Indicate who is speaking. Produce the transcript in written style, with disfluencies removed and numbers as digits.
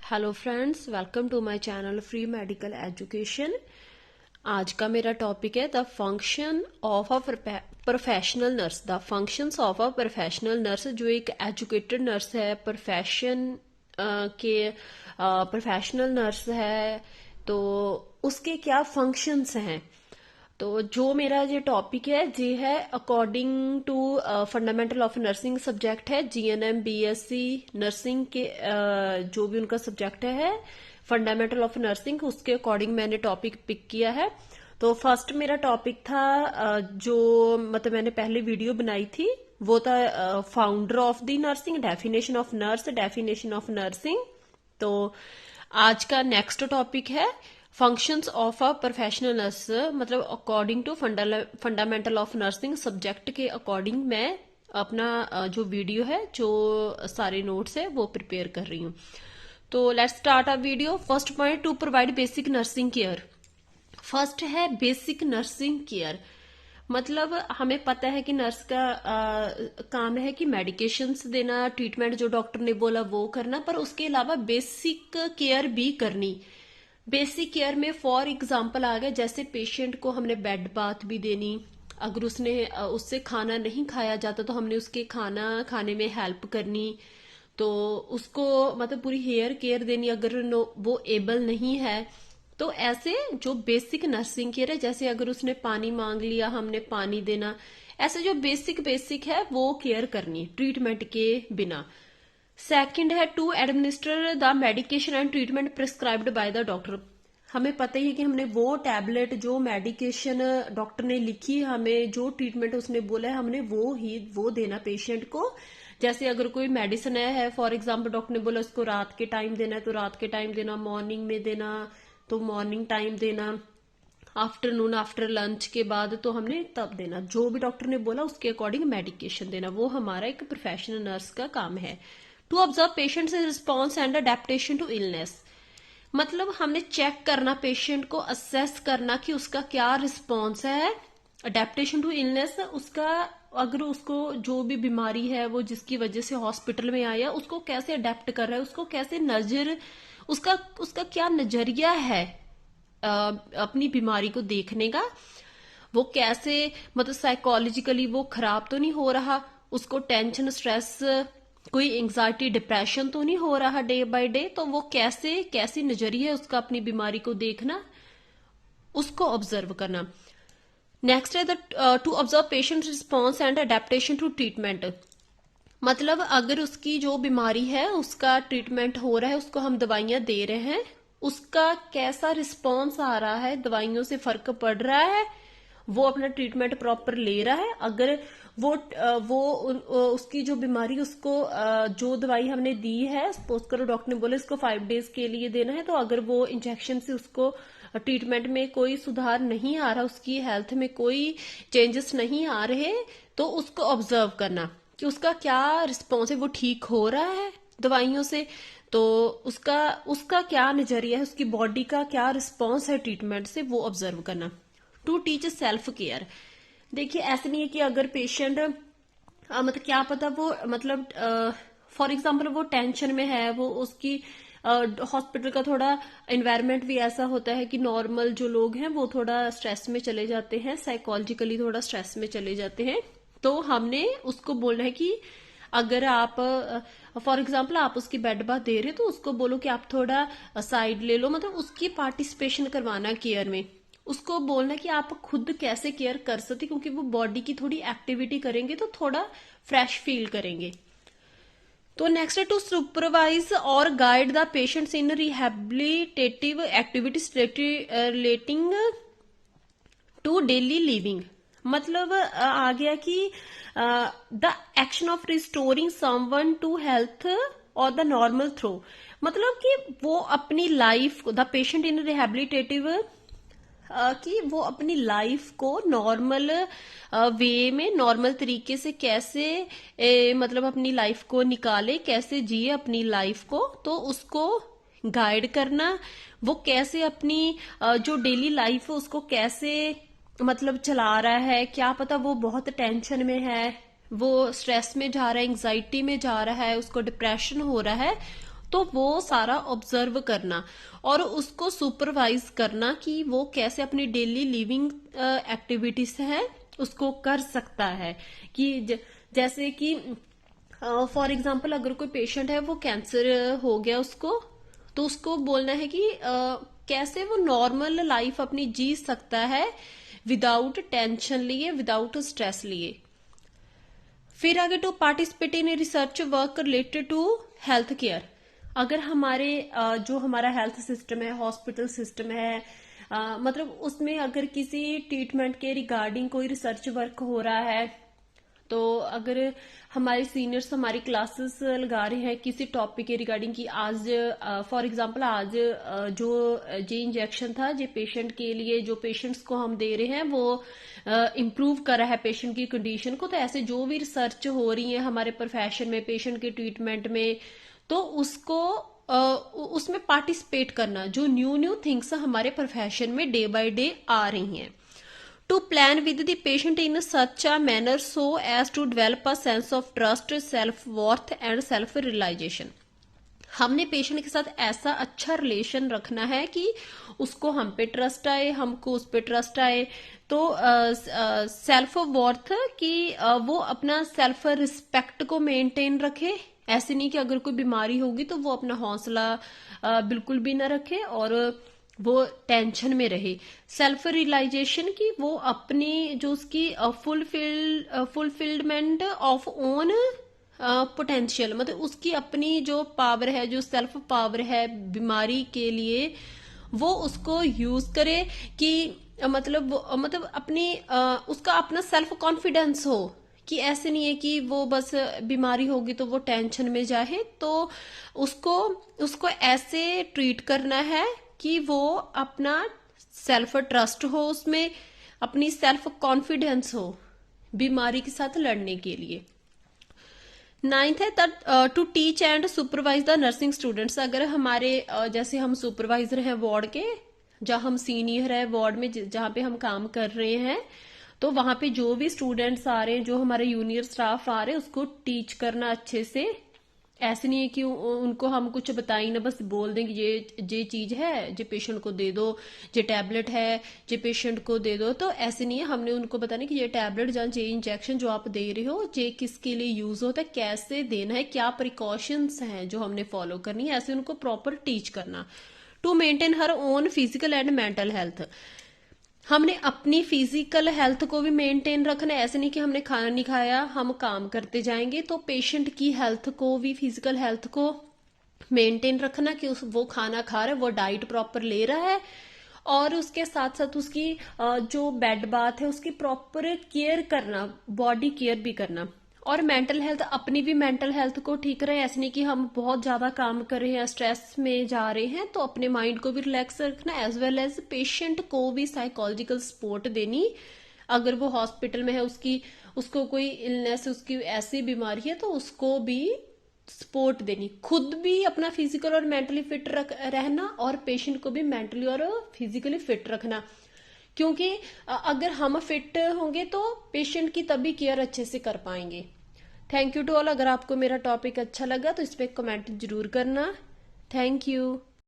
Speaker 1: Hello friends, welcome to my channel free medical education. आज का मेरा टॉपिक है the function of a professional nurse. The functions of a professional nurse, जो एक educated nurse है, profession के professional nurse है, तो उसके क्या फंक्शंस हैं। तो जो मेरा ये टॉपिक है जी है according to fundamental of nursing subject है, जीएनएम बीएससी नर्सिंग के जो भी उनका सब्जेक्ट है फंडामेंटल ऑफ नर्सिंग, उसके अकॉर्डिंग मैंने टॉपिक पिक किया है। तो फर्स्ट मेरा टॉपिक था जो मतलब मैंने पहले वीडियो बनाई थी, वो था founder of the nursing, definition of nurse, definition of nursing. तो आज का नेक्स्ट टॉपिक है functions of a professional nurse, मतलब according to fundamental of nursing subject के अकॉर्डिंग मैं अपना जो वीडियो है, जो सारे नोट्स है वो प्रिपेयर कर रही हूँ। तो let's start a video. First point, to provide basic nursing care. First है बेसिक नर्सिंग केयर। मतलब हमें पता है कि नर्स का काम है कि मेडिकेशंस देना, ट्रीटमेंट जो डॉक्टर ने बोला वो करना, पर उसके अलावा बेसिक केयर भी करनी। बेसिक केयर में फॉर एग्जांपल आ गया, जैसे पेशेंट को हमने बेड बाथ भी देनी, अगर उससे खाना नहीं खाया जाता तो हमने उसके खाना खाने में हेल्प करनी, तो उसको मतलब पूरी हेयर केयर देनी अगर वो एबल नहीं है। तो ऐसे जो बेसिक नर्सिंग केयर है, जैसे अगर उसने पानी मांग लिया हमने पानी देना, ऐसे जो बेसिक बेसिक है वो केयर करनी ट्रीटमेंट के बिना। सेकंड है to administer the medication and treatment prescribed by the doctor. हमें पता ही है कि हमने वो टैबलेट, जो मेडिकेशन डॉक्टर ने लिखी, हमें जो ट्रीटमेंट उसने बोला है, हमने वो देना पेशेंट को। जैसे अगर कोई मेडिसिन है, फॉर एग्जाम्पल डॉक्टर ने बोला उसको रात के टाइम देना है तो रात के टाइम देना, मॉर्निंग में देना तो मॉर्निंग टाइम देना, आफ्टरनून आफ्टर लंच के बाद तो हमने तब देना। जो भी डॉक्टर ने बोला उसके अकॉर्डिंग मेडिकेशन देना, वो हमारा एक प्रोफेशनल नर्स का काम है। To observe patients response and adaptation to illness. मतलब हमने चेक करना, पेशेंट को असेस करना कि उसका क्या रिस्पॉन्स है। अडेप्टेशन टू इलनेस, उसका अगर उसको जो भी बीमारी है वो जिसकी वजह से हॉस्पिटल में आया, उसको कैसे अडेप्ट कर रहा है, उसको कैसे उसका उसका क्या नजरिया है अपनी बीमारी को देखने का। वो कैसे मतलब साइकोलॉजिकली वो खराब तो नहीं हो रहा, उसको टेंशन स्ट्रेस कोई एंजाइटी डिप्रेशन तो नहीं हो रहा डे बाय डे, तो वो कैसी नजरिया है उसका अपनी बीमारी को देखना, उसको ऑब्जर्व करना। नेक्स्ट है to observe patient response and adaptation to treatment. मतलब अगर उसकी जो बीमारी है उसका ट्रीटमेंट हो रहा है, उसको हम दवाइयां दे रहे हैं, उसका कैसा रिस्पॉन्स आ रहा है, दवाइयों से फर्क पड़ रहा है, वो अपना ट्रीटमेंट प्रॉपर ले रहा है। अगर उसकी जो बीमारी, उसको जो दवाई हमने दी है, सपोज करो डॉक्टर ने बोला इसको 5 डेज के लिए देना है, तो अगर वो इंजेक्शन से उसको ट्रीटमेंट में कोई सुधार नहीं आ रहा, उसकी हेल्थ में कोई चेंजेस नहीं आ रहे, तो उसको ऑब्जर्व करना कि उसका क्या रिस्पॉन्स है, वो ठीक हो रहा है दवाइयों से, तो उसका उसका क्या नजरिया है, उसकी बॉडी का क्या रिस्पॉन्स है ट्रीटमेंट से, वो ऑब्जर्व करना। To teach self care. देखिए ऐसे नहीं है कि अगर पेशेंट मतलब क्या पता वो मतलब फॉर एग्जांपल वो टेंशन में है, वो उसकी हॉस्पिटल का थोड़ा एनवायरनमेंट भी ऐसा होता है कि नॉर्मल जो लोग हैं वो थोड़ा स्ट्रेस में चले जाते हैं, साइकोलॉजिकली थोड़ा स्ट्रेस में चले जाते हैं। तो हमने उसको बोलना है कि अगर आप फॉर एग्जांपल आप उसकी बेड बाथ दे रहे हो, तो उसको बोलो कि आप थोड़ा साइड ले लो, मतलब उसकी पार्टिसिपेशन करवाना केयर में। उसको बोलना कि आप खुद कैसे केयर कर सकते, क्योंकि वो बॉडी की थोड़ी एक्टिविटी करेंगे तो थोड़ा फ्रेश फील करेंगे। तो नेक्स्ट है टू सुपरवाइज और guide the patients in rehabilitative activities relating to daily living. मतलब आ गया कि the action of restoring someone to health और द नॉर्मल थ्रो। मतलब कि वो अपनी लाइफ को, द पेशेंट इन रिहेबिलिटेटिव, कि वो अपनी लाइफ को नॉर्मल वे में, नॉर्मल तरीके से कैसे मतलब अपनी लाइफ को निकाले, कैसे जिए अपनी लाइफ को, तो उसको गाइड करना। वो कैसे अपनी जो डेली लाइफ है उसको कैसे मतलब चला रहा है, क्या पता वो बहुत टेंशन में है, वो स्ट्रेस में जा रहा है, एंजाइटी में जा रहा है, उसको डिप्रेशन हो रहा है, तो वो सारा ऑब्जर्व करना और उसको सुपरवाइज करना कि वो कैसे अपनी डेली लिविंग एक्टिविटीज है उसको कर सकता है। कि जैसे कि फॉर एग्जाम्पल अगर कोई पेशेंट है वो कैंसर हो गया उसको, तो उसको बोलना है कि कैसे वो नॉर्मल लाइफ अपनी जी सकता है विदाउट टेंशन लिए, विदाउट स्ट्रेस लिए। फिर आगे to participate in research work related to health care. अगर हमारे जो हमारा हेल्थ सिस्टम है, हॉस्पिटल सिस्टम है, मतलब उसमें अगर किसी ट्रीटमेंट के रिगार्डिंग कोई रिसर्च वर्क हो रहा है, तो अगर हमारे सीनियर्स हमारी क्लासेस लगा रहे हैं किसी टॉपिक के रिगार्डिंग की आज फॉर एग्जांपल आज जो जे इंजेक्शन था जो पेशेंट के लिए, जो पेशेंट्स को हम दे रहे हैं वो इम्प्रूव कर रहा है पेशेंट की कंडीशन को, तो ऐसे जो भी रिसर्च हो रही है हमारे प्रोफेशन में पेशेंट के ट्रीटमेंट में, तो उसको उसमें पार्टिसिपेट करना, जो न्यू न्यू थिंग्स हमारे प्रोफेशन में डे बाय डे आ रही हैं। To plan with the patient in such a manner so as to develop a sense of trust, self-worth and self-realization. हमने पेशेंट के साथ ऐसा अच्छा रिलेशन रखना है कि उसको हम पे ट्रस्ट आए, हमको उस पे ट्रस्ट आए। तो सेल्फ वर्थ कि वो अपना सेल्फ रिस्पेक्ट को मेंटेन रखे। ऐसे नहीं कि अगर कोई बीमारी होगी तो वो अपना हौसला बिल्कुल भी ना रखे और वो टेंशन में रहे। सेल्फ रियलाइजेशन की वो अपनी जो उसकी फुलफिलमेंट ऑफ ओन पोटेंशियल, मतलब उसकी अपनी जो पावर है, जो सेल्फ पावर है बीमारी के लिए, वो उसको यूज करे कि मतलब अपनी उसका अपना सेल्फ कॉन्फिडेंस हो कि ऐसे नहीं है कि वो बस बीमारी होगी तो वो टेंशन में जाए। तो उसको ऐसे ट्रीट करना है कि वो अपना सेल्फ ट्रस्ट हो, उसमें अपनी सेल्फ कॉन्फिडेंस हो बीमारी के साथ लड़ने के लिए। 9th है to teach and supervise the nursing students. अगर हमारे जैसे हम सुपरवाइजर हैं वार्ड के, जहां हम सीनियर है वार्ड में जहां पे हम काम कर रहे हैं, तो वहां पे जो भी स्टूडेंट्स आ रहे हैं, जो हमारे जूनियर स्टाफ आ रहे हैं, उसको टीच करना अच्छे से। ऐसे नहीं है कि उनको हम कुछ बताई ना बस बोल देंगे ये चीज है जे पेशेंट को दे दो, ये टैबलेट है जे पेशेंट को दे दो। तो ऐसे नहीं है, हमने उनको बताना कि ये टैबलेट या ये इंजेक्शन जो आप दे रहे हो ये किसके लिए यूज होता है, कैसे देना है, क्या प्रिकॉशंस हैं जो हमने फॉलो करनी है, ऐसे उनको प्रॉपर टीच करना। To maintain her own physical and mental health. हमने अपनी फिजिकल हेल्थ को भी मेंटेन रखना है। ऐसे नहीं कि हमने खाना नहीं खाया हम काम करते जाएंगे, तो पेशेंट की हेल्थ को भी, फिजिकल हेल्थ को मेंटेन रखना कि वो खाना खा रहा है, वो डाइट प्रॉपर ले रहा है, और उसके साथ साथ उसकी जो बेड बाथ है उसकी प्रॉपर केयर करना, बॉडी केयर भी करना। और मेंटल हेल्थ, अपनी भी मेंटल हेल्थ को ठीक रहे। ऐसे नहीं कि हम बहुत ज्यादा काम कर रहे हैं, स्ट्रेस में जा रहे हैं, तो अपने माइंड को भी रिलैक्स रखना, एज वेल एज पेशेंट को भी साइकोलॉजिकल सपोर्ट देनी। अगर वो हॉस्पिटल में है, उसको कोई इलनेस, उसकी ऐसी बीमारी है, तो उसको भी सपोर्ट देनी। खुद भी अपना फिजिकल और मेंटली फिट रहना और पेशेंट को भी मेंटली और फिजिकली फिट रखना, क्योंकि अगर हम फिट होंगे तो पेशेंट की तभी केयर अच्छे से कर पाएंगे। Thank you to all. अगर आपको मेरा टॉपिक अच्छा लगा तो इस पर कमेंट जरूर करना। Thank you.